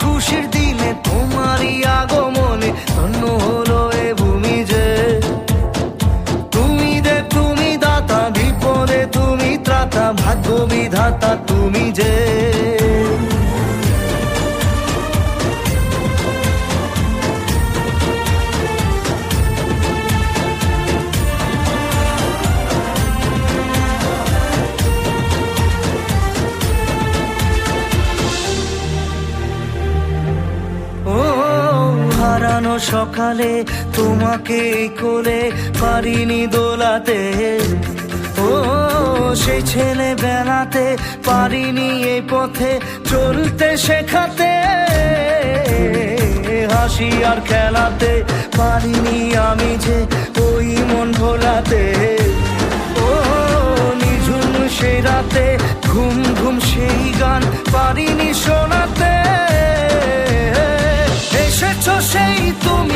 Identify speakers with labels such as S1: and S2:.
S1: খুশির দিনে তোমারই আগমনে ধন্য হলো এ ভূমি যে। তুমি দেব তুমি দাতা, বিপদে তুমি ত্রাতা, ভাগ্য বিধাতা তুমি যে। হারানো সকালে তোমাকে কোলে পারিনি দোলাতে, ও সেই ছেলে বেলাতে পারিনি এই পথে চলতে শেখাতে। হাসি আর খেলাতে পারিনি আমি যে ওই মন ভোলাতে। ও নিঝুম সেই রাতে ঘুম ঘুম সেই গান পারিনি শোনাতে। এসেছো সেই তুমি